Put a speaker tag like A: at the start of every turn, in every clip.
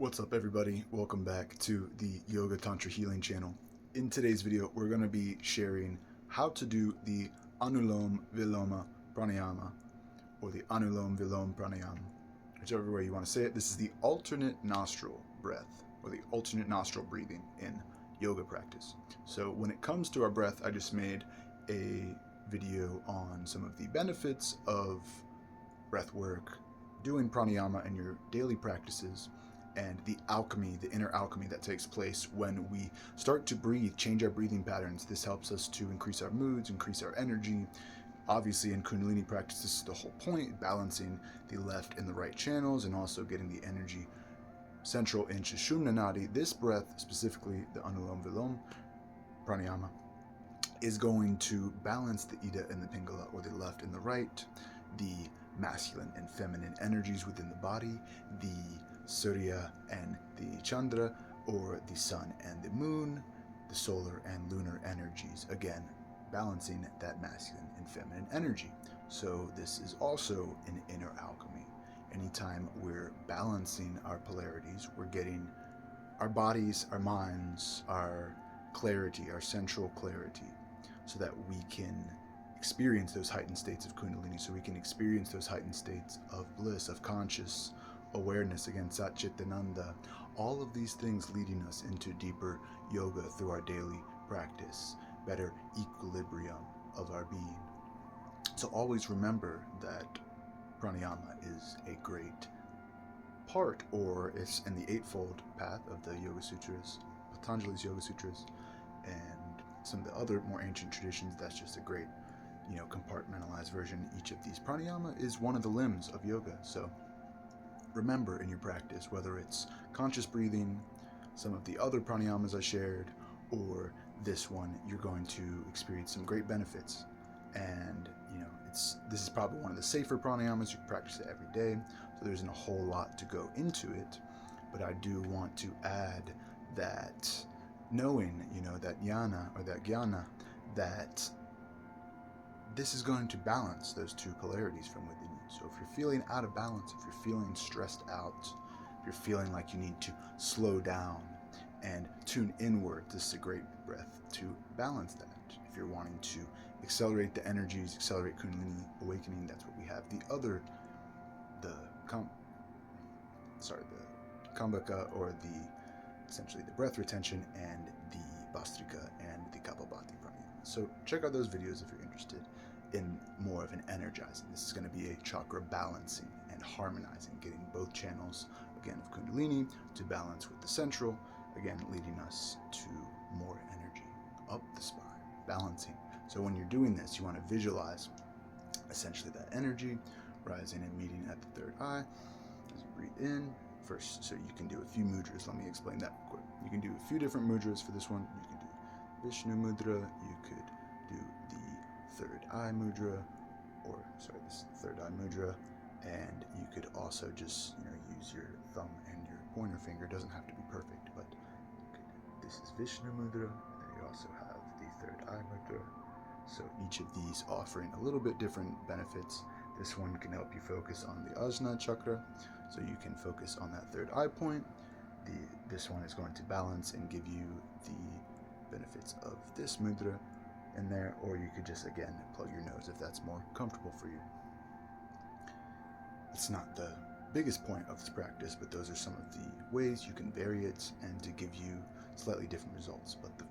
A: What's up everybody? Welcome back to the Yoga Tantra Healing channel. In today's video, we're going to be sharing how to do the Anulom Vilom Pranayama, or the Anulom Vilom Pranayam, whichever way you want to say it. This is the alternate nostril breath, or the alternate nostril breathing in yoga practice. So when it comes to our breath, I just made a video on some of the benefits of breath work, doing pranayama in your daily practices, and the alchemy, the inner alchemy that takes place when we start to breathe, change our breathing patterns. This helps us to increase our moods, increase our energy. Obviously in Kundalini practice, this is the whole point, balancing the left and the right channels and also getting the energy central in Sushumna Nadi. This breath, specifically the Anulom Vilom Pranayama, is going to balance the Ida and the Pingala, or the left and the right, the masculine and feminine energies within the body, the Surya and the Chandra, or the sun and the moon, the solar and lunar energies, again balancing that masculine and feminine energy. So this is also an inner alchemy. Anytime we're balancing our polarities, we're getting our bodies, our minds, our clarity, our central clarity, so that we can experience those heightened states of Kundalini, so we can experience those heightened states of bliss, of conscious awareness, again, Satchitananda, all of these things leading us into deeper yoga through our daily practice, better equilibrium of our being. So always remember that pranayama is a great part, or it's in the eightfold path of the Yoga Sutras, Patanjali's Yoga Sutras, and some of the other more ancient traditions. That's just a great, compartmentalized version. Each of these pranayama is one of the limbs of yoga. So remember in your practice, whether it's conscious breathing, some of the other pranayamas I shared, or this one, you're going to experience some great benefits. And this is probably one of the safer pranayamas. You can practice it every day, so there isn't a whole lot to go into it. But I do want to add that knowing, that jnana, or that jnana, that this is going to balance those two polarities from within you. So if you're feeling out of balance, if you're feeling stressed out, if you're feeling like you need to slow down and tune inward, this is a great breath to balance that. If you're wanting to accelerate the energies, accelerate Kundalini awakening, that's what we have. The Kambaka, or essentially the breath retention, and the Bastrika and the Kapalbhati pranayama. So check out those videos if you're interested in more of an energizing. This is going to be a chakra balancing and harmonizing, getting both channels, again, of Kundalini to balance with the central, again, leading us to more energy up the spine, balancing. So when you're doing this, you want to visualize essentially that energy rising and meeting at the third eye as you breathe in. First, so you can do a few mudras. Let me explain that quick. You can do a few different mudras for this one. You can do Vishnu mudra, you could do the third eye mudra, this third eye mudra, and you could also just use your thumb and your pointer finger. It doesn't have to be perfect, but this is Vishnu mudra, and then you also have the third eye mudra. So each of these offering a little bit different benefits. This one can help you focus on the Ajna chakra, so you can focus on that third eye point. This one is going to balance and give you the benefits of this mudra in there, or you could just, again, plug your nose if that's more comfortable for you. It's not the biggest point of this practice, but those are some of the ways you can vary it and to give you slightly different results. But the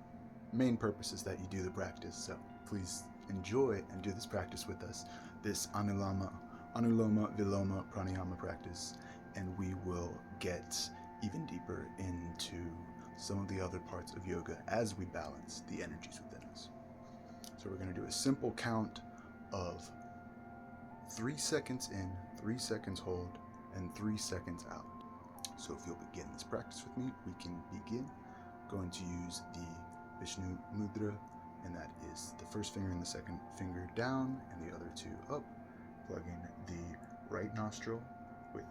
A: main purpose is that you do the practice, so please enjoy and do this practice with us, this Anuloma Viloma Pranayama practice, and we will get even deeper into some of the other parts of yoga as we balance the energies within us. So we're going to do a simple count of 3 seconds in, 3 seconds hold, and 3 seconds out. So if you'll begin this practice with me, we can begin. Going to use the Vishnu mudra, and that is the first finger and the second finger down and the other two up, plugging the right nostril with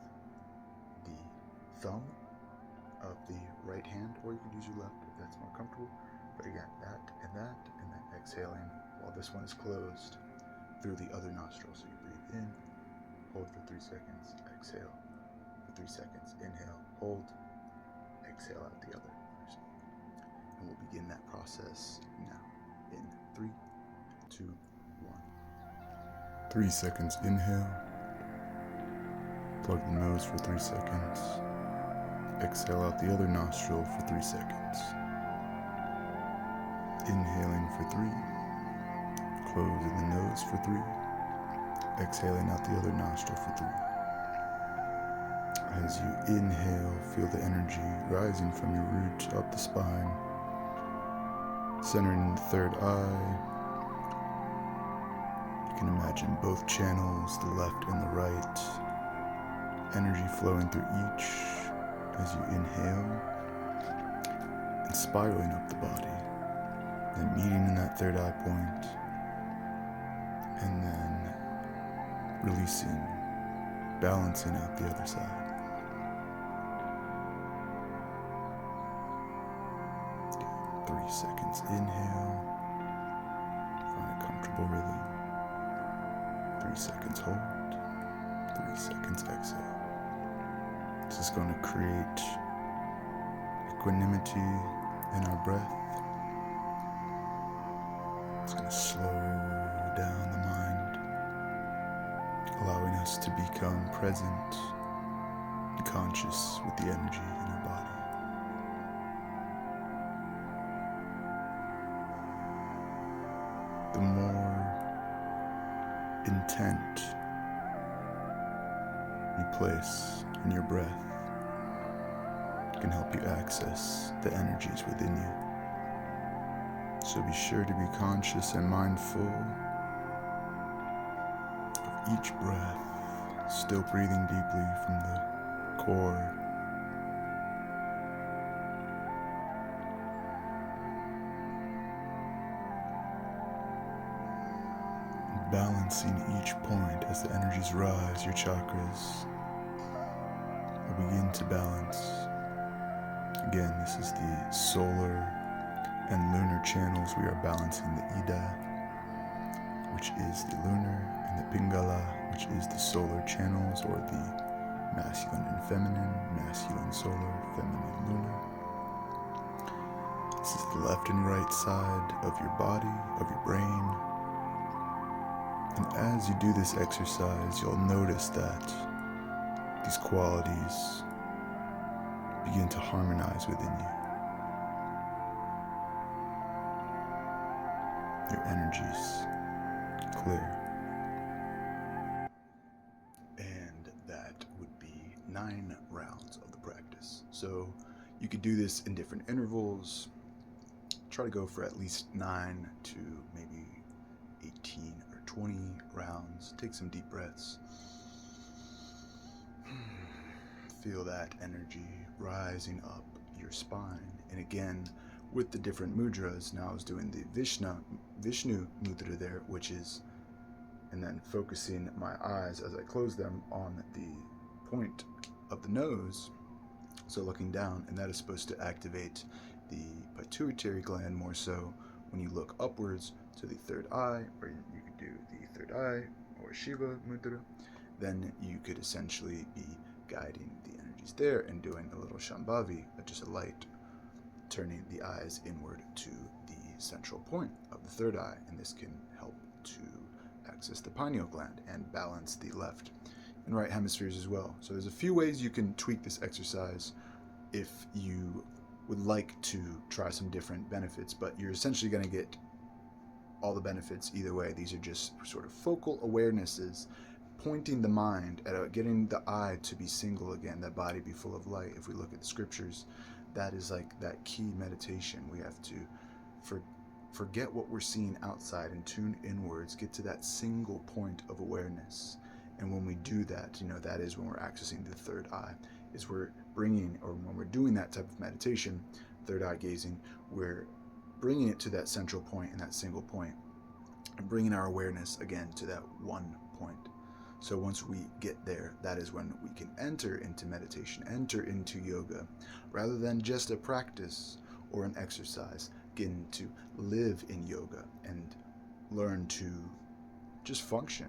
A: the thumb of the right hand, or you could use your left if that's more comfortable. But again, that, and then exhaling while this one is closed through the other nostril. So you breathe in, hold for 3 seconds, exhale for 3 seconds, inhale, hold, exhale out the other. And we'll begin that process now. In 3, 2, 1. 3 seconds inhale. Plug the nose for 3 seconds. Exhale out the other nostril for 3 seconds. Inhaling for 3. Closing the nose for 3. Exhaling out the other nostril for 3. As you inhale, feel the energy rising from your root up the spine, centering in the third eye. You can imagine both channels, the left and the right, energy flowing through each as you inhale and spiraling up the body, then meeting in that third eye point, and then releasing, balancing out the other side. 3 seconds inhale, find a comfortable rhythm. 3 seconds hold, 3 seconds exhale. This is going to create equanimity in our breath. It's going to slow down the mind, allowing us to become present and conscious with the energy in our body. The more intent you place in your breath can help you access the energies within you. So be sure to be conscious and mindful of each breath, still breathing deeply from the core. Balancing each point as the energies rise, your chakras will begin to balance. Again, this is the solar and lunar channels. We are balancing the Ida, which is the lunar, and the Pingala, which is the solar channels, or the masculine and feminine, masculine solar, feminine lunar. This is the left and right side of your body, of your brain. And as you do this exercise, you'll notice that these qualities begin to harmonize within you. Your energy's clear. And that would be 9 rounds of the practice. So you could do this in different intervals. Try to go for at least 9 to maybe 18 or 20 rounds. Take some deep breaths. Feel that energy rising up your spine. And again, with the different mudras, now I was doing the Vishnu mudra there, which is, and then focusing my eyes as I close them on the point of the nose, so looking down, and that is supposed to activate the pituitary gland more so when you look upwards to the third eye, or you could do the third eye or Shiva mudra. Then you could essentially be guiding the energies there and doing a little Shambhavi, just a light turning the eyes inward to the central point of the third eye, and this can help to access the pineal gland and balance the left and right hemispheres as well. So there's a few ways you can tweak this exercise if you would like to try some different benefits, but you're essentially going to get all the benefits either way. These are just sort of focal awarenesses, pointing the mind at getting the eye to be single again, that body be full of light. If we look at the scriptures, that is like that key meditation. We have to forget what we're seeing outside and tune inwards, get to that single point of awareness. And when we do that, that is when we're accessing the third eye, is we're bringing, or when we're doing that type of meditation, third eye gazing, we're bringing it to that central point and that single point, and bringing our awareness again to that one point. So once we get there, that is when we can enter into meditation, enter into yoga, rather than just a practice or an exercise, getting to live in yoga and learn to just function,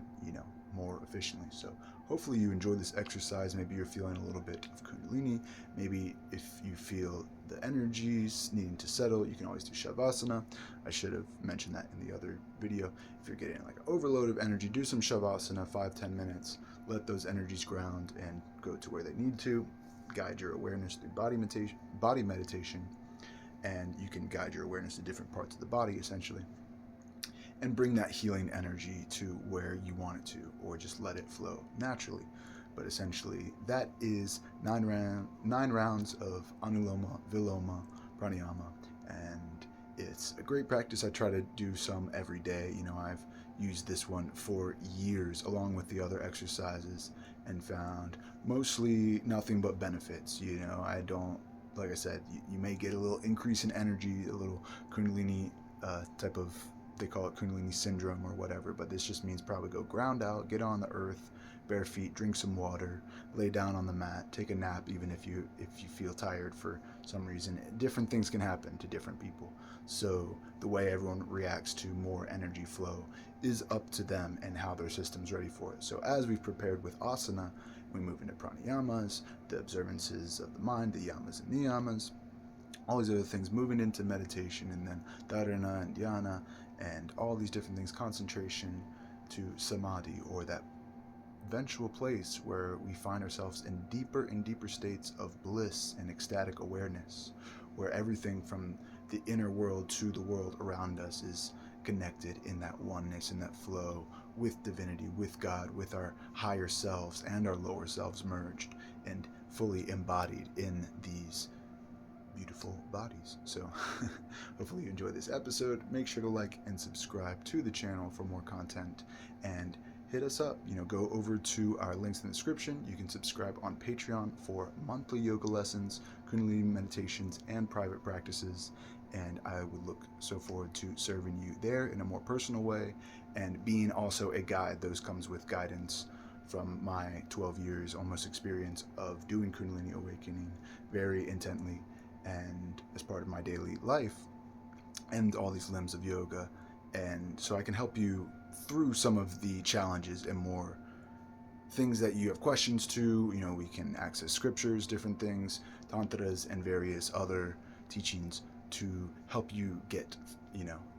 A: more efficiently. So hopefully you enjoy this exercise. Maybe you're feeling a little bit of Kundalini. Maybe if you feel the energies needing to settle, you can always do Shavasana. I should have mentioned that in the other video. If you're getting like an overload of energy, do some Shavasana, 5-10 minutes. Let those energies ground and go to where they need to. Guide your awareness through body meditation, and you can guide your awareness to different parts of the body essentially, and bring that healing energy to where you want it to, or just let it flow naturally. But essentially, that is 9 rounds of Anuloma Vilom Pranayama, and it's a great practice. I try to do some every day. I've used this one for years along with the other exercises and found mostly nothing but benefits. I don't, like I said, you may get a little increase in energy, a little Kundalini type of, they call it Kundalini syndrome or whatever, but this just means probably go ground out, get on the earth, bare feet, drink some water, lay down on the mat, take a nap, even if you feel tired for some reason. Different things can happen to different people. So the way everyone reacts to more energy flow is up to them and how their system's ready for it. So as we've prepared with asana, we move into pranayamas, the observances of the mind, the yamas and niyamas, all these other things, moving into meditation, and then dharana and dhyana, and all these different things, concentration to samadhi, or that eventual place where we find ourselves in deeper and deeper states of bliss and ecstatic awareness, where everything from the inner world to the world around us is connected in that oneness, in that flow with divinity, with God, with our higher selves and our lower selves merged and fully embodied in these beautiful bodies. So hopefully you enjoyed this episode. Make sure to like and subscribe to the channel for more content, and hit us up. Go over to our links in the description. You can subscribe on Patreon for monthly yoga lessons, Kundalini meditations, and private practices. And I would look so forward to serving you there in a more personal way, and being also a guide. Those comes with guidance from my 12 years almost experience of doing Kundalini awakening very intently and as part of my daily life, and all these limbs of yoga. And so I can help you through some of the challenges and more things that you have questions to. We can access scriptures, different things, tantras, and various other teachings to help you get,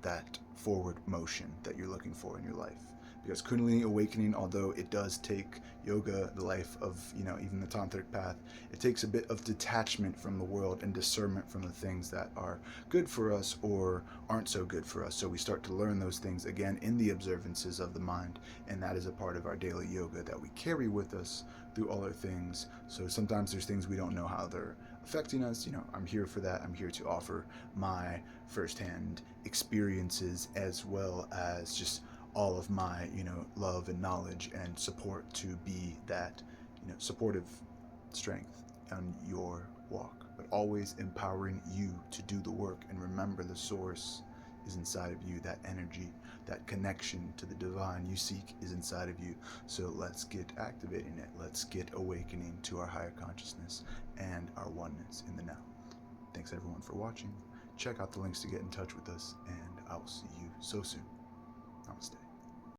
A: that forward motion that you're looking for in your life. Because Kundalini awakening, although it does take yoga, the life of, even the tantric path, it takes a bit of detachment from the world and discernment from the things that are good for us or aren't so good for us. So we start to learn those things again in the observances of the mind, and that is a part of our daily yoga that we carry with us through all our things. So sometimes there's things we don't know how they're affecting us. I'm here for that. I'm here to offer my firsthand experiences, as well as just all of my, love and knowledge and support to be that, supportive strength on your walk, but always empowering you to do the work. And remember, the source is inside of you. That energy, that connection to the divine you seek is inside of you. So let's get activating it. Let's get awakening to our higher consciousness and our oneness in the now. Thanks everyone for watching. Check out the links to get in touch with us, and I will see you so soon.